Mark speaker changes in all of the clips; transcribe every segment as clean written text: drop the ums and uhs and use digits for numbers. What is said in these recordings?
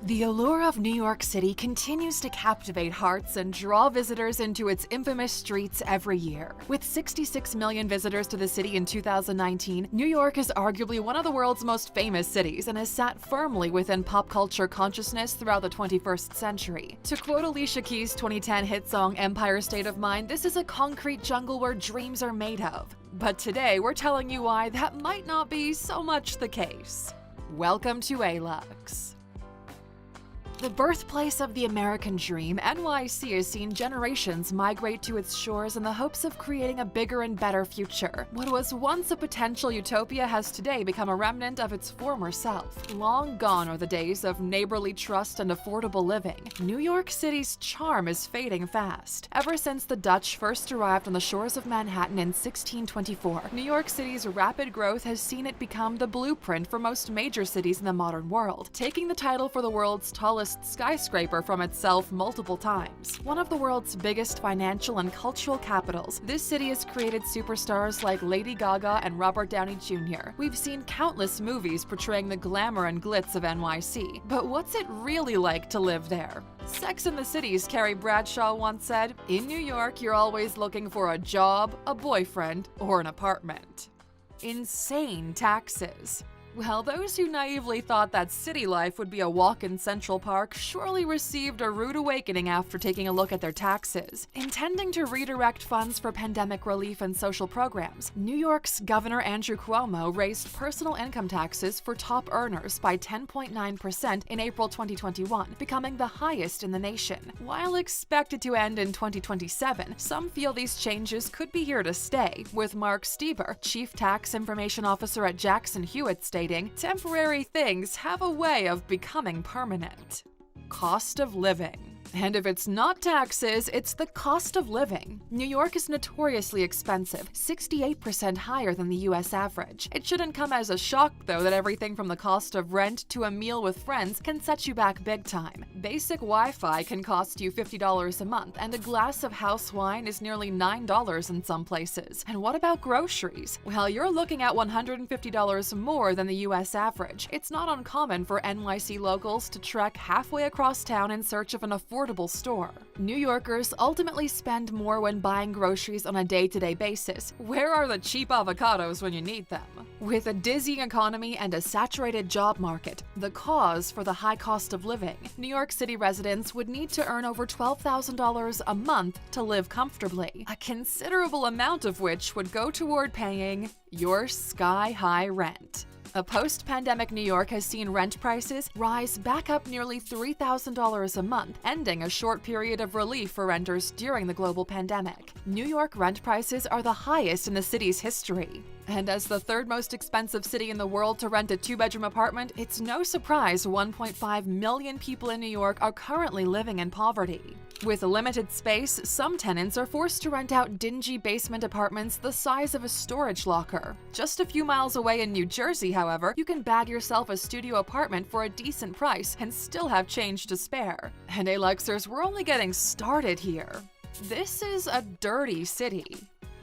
Speaker 1: The allure of New York City continues to captivate hearts and draw visitors into its infamous streets every year. With 66 million visitors to the city in 2019, New York is arguably one of the world's most famous cities and has sat firmly within pop culture consciousness throughout the 21st century. To quote Alicia Keys' 2010 hit song Empire State of Mind, this is a concrete jungle where dreams are made of. But today, we're telling you why that might not be so much the case. Welcome to ALUX. The birthplace of the American dream, NYC has seen generations migrate to its shores in the hopes of creating a bigger and better future. What was once a potential utopia has today become a remnant of its former self. Long gone are the days of neighborly trust and affordable living. New York City's charm is fading fast. Ever since the Dutch first arrived on the shores of Manhattan in 1624, New York City's rapid growth has seen it become the blueprint for most major cities in the modern world, taking the title for the world's tallest skyscraper from itself multiple times. One of the world's biggest financial and cultural capitals, this city has created superstars like Lady Gaga and Robert Downey Jr. We've seen countless movies portraying the glamour and glitz of NYC. But what's it really like to live there? Sex and the City's Carrie Bradshaw once said, "In New York, you're always looking for a job, a boyfriend, or an apartment." Insane taxes. Well, those who naively thought that city life would be a walk in Central Park surely received a rude awakening after taking a look at their taxes. Intending to redirect funds for pandemic relief and social programs, New York's Governor Andrew Cuomo raised personal income taxes for top earners by 10.9% in April 2021, becoming the highest in the nation. While expected to end in 2027, some feel these changes could be here to stay, with Mark Steber, Chief Tax Information Officer at Jackson Hewitt, stating, "Temporary things have a way of becoming permanent." Cost of living. And if it's not taxes, it's the cost of living. New York is notoriously expensive, 68% higher than the US average. It shouldn't come as a shock, though, that everything from the cost of rent to a meal with friends can set you back big time. Basic Wi-Fi can cost you $50 a month, and a glass of house wine is nearly $9 in some places. And what about groceries? Well, you're looking at $150 more than the US average. It's not uncommon for NYC locals to trek halfway across town in search of an affordable store. New Yorkers ultimately spend more when buying groceries on a day-to-day basis. Where are the cheap avocados when you need them? With a dizzying economy and a saturated job market, the cause for the high cost of living, New York City residents would need to earn over $12,000 a month to live comfortably, a considerable amount of which would go toward paying your sky-high rent. A post-pandemic New York has seen rent prices rise back up nearly $3,000 a month, ending a short period of relief for renters during the global pandemic. New York rent prices are the highest in the city's history. And as the third most expensive city in the world to rent a two-bedroom apartment, it's no surprise 1.5 million people in New York are currently living in poverty. With limited space, some tenants are forced to rent out dingy basement apartments the size of a storage locker. Just a few miles away in New Jersey, however, you can bag yourself a studio apartment for a decent price and still have change to spare. And ALUXers, we're only getting started here. This is a dirty city.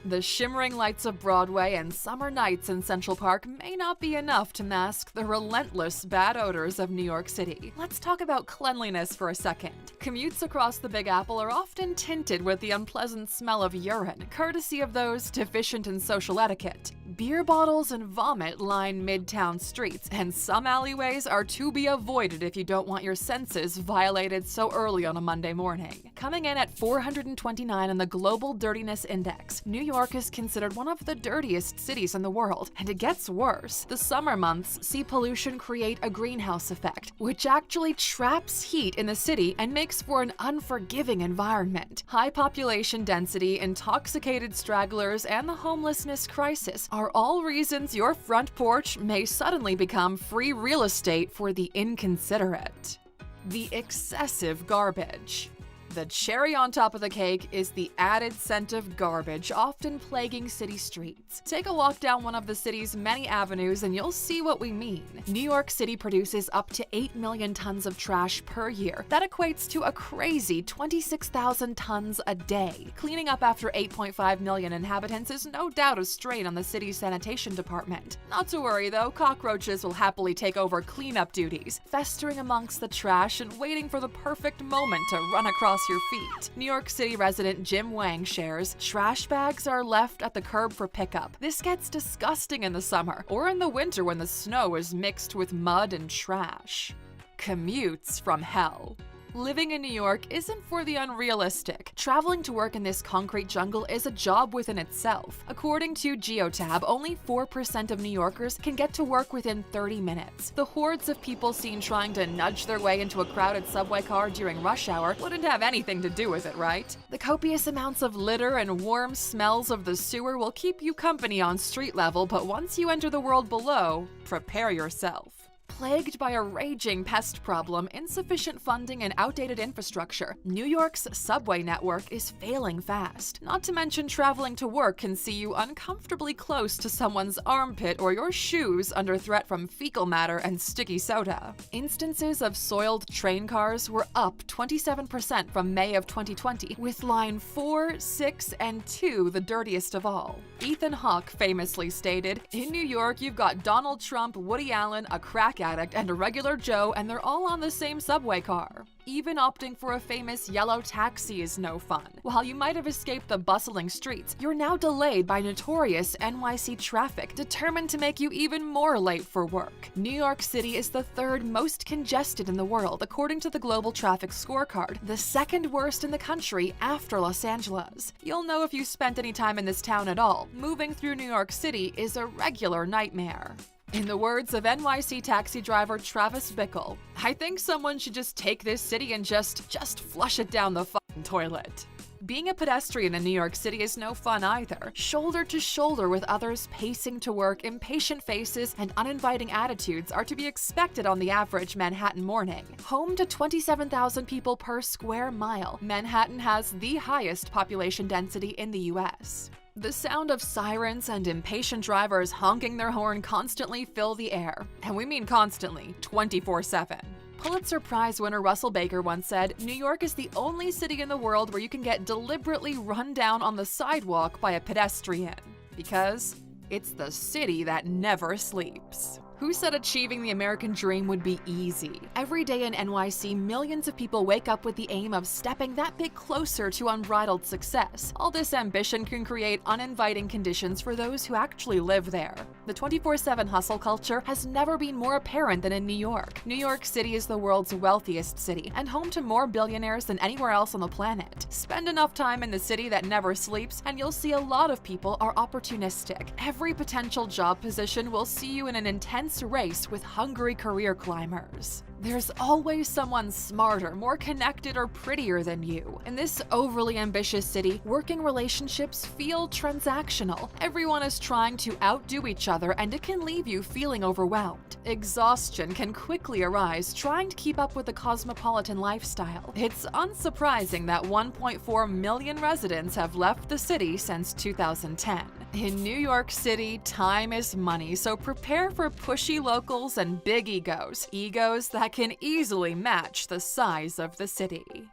Speaker 1: The shimmering lights of Broadway and summer nights in Central Park may not be enough to mask the relentless bad odors of New York City. Let's talk about cleanliness for a second. Commutes across the Big Apple are often tinted with the unpleasant smell of urine, courtesy of those deficient in social etiquette. Beer bottles and vomit line Midtown streets, and some alleyways are to be avoided if you don't want your senses violated so early on a Monday morning. Coming in at 429 on the Global Dirtiness Index, New York is considered one of the dirtiest cities in the world, and it gets worse. The summer months see pollution create a greenhouse effect, which actually traps heat in the city and makes for an unforgiving environment. High population density, intoxicated stragglers, and the homelessness crisis are all reasons your front porch may suddenly become free real estate for the inconsiderate. The excessive garbage. The cherry on top of the cake is the added scent of garbage often plaguing city streets. Take a walk down one of the city's many avenues and you'll see what we mean. New York City produces up to 8 million tons of trash per year. That equates to a crazy 26,000 tons a day. Cleaning up after 8.5 million inhabitants is no doubt a strain on the city's sanitation department. Not to worry though, cockroaches will happily take over cleanup duties, festering amongst the trash and waiting for the perfect moment to run across your feet. New York City resident Jim Wang shares, trash bags are left at the curb for pickup. This gets disgusting in the summer, or in the winter when the snow is mixed with mud and trash. Commutes from hell. Living in New York isn't for the unrealistic. Traveling to work in this concrete jungle is a job within itself. According to Geotab, only 4% of New Yorkers can get to work within 30 minutes. The hordes of people seen trying to nudge their way into a crowded subway car during rush hour wouldn't have anything to do with it, right? The copious amounts of litter and warm smells of the sewer will keep you company on street level, but once you enter the world below, prepare yourself. Plagued by a raging pest problem, insufficient funding, and outdated infrastructure, New York's subway network is failing fast. Not to mention, traveling to work can see you uncomfortably close to someone's armpit or your shoes under threat from fecal matter and sticky soda. Instances of soiled train cars were up 27% from May of 2020, with line 4, 6, and 2 the dirtiest of all. Ethan Hawke famously stated, "In New York, you've got Donald Trump, Woody Allen, a crack addict, and a regular Joe, and they're all on the same subway car." Even opting for a famous yellow taxi is no fun. While you might have escaped the bustling streets, you're now delayed by notorious NYC traffic, determined to make you even more late for work. New York City is the third most congested in the world, according to the Global Traffic Scorecard, the second worst in the country after Los Angeles. You'll know if you spent any time in this town at all. Moving through New York City is a regular nightmare. In the words of NYC taxi driver Travis Bickle, "I think someone should just take this city and just flush it down the fucking toilet." Being a pedestrian in New York City is no fun either. Shoulder to shoulder with others pacing to work, impatient faces and uninviting attitudes are to be expected on the average Manhattan morning. Home to 27,000 people per square mile, Manhattan has the highest population density in the US. The sound of sirens and impatient drivers honking their horn constantly fill the air. And we mean constantly, 24/7. Pulitzer Prize winner Russell Baker once said, "New York is the only city in the world where you can get deliberately run down on the sidewalk by a pedestrian. Because it's the city that never sleeps." Who said achieving the American dream would be easy? Every day in NYC, millions of people wake up with the aim of stepping that bit closer to unbridled success. All this ambition can create uninviting conditions for those who actually live there. The 24/7 hustle culture has never been more apparent than in New York. New York City is the world's wealthiest city and home to more billionaires than anywhere else on the planet. Spend enough time in the city that never sleeps, and you'll see a lot of people are opportunistic. Every potential job position will see you in an intense race with hungry career climbers. There's always someone smarter, more connected, or prettier than you. In this overly ambitious city, working relationships feel transactional. Everyone is trying to outdo each other, and it can leave you feeling overwhelmed. Exhaustion can quickly arise trying to keep up with the cosmopolitan lifestyle. It's unsurprising that 1.4 million residents have left the city since 2010. In New York City, time is money, so prepare for pushy locals and big egos. Egos that can easily match the size of the city.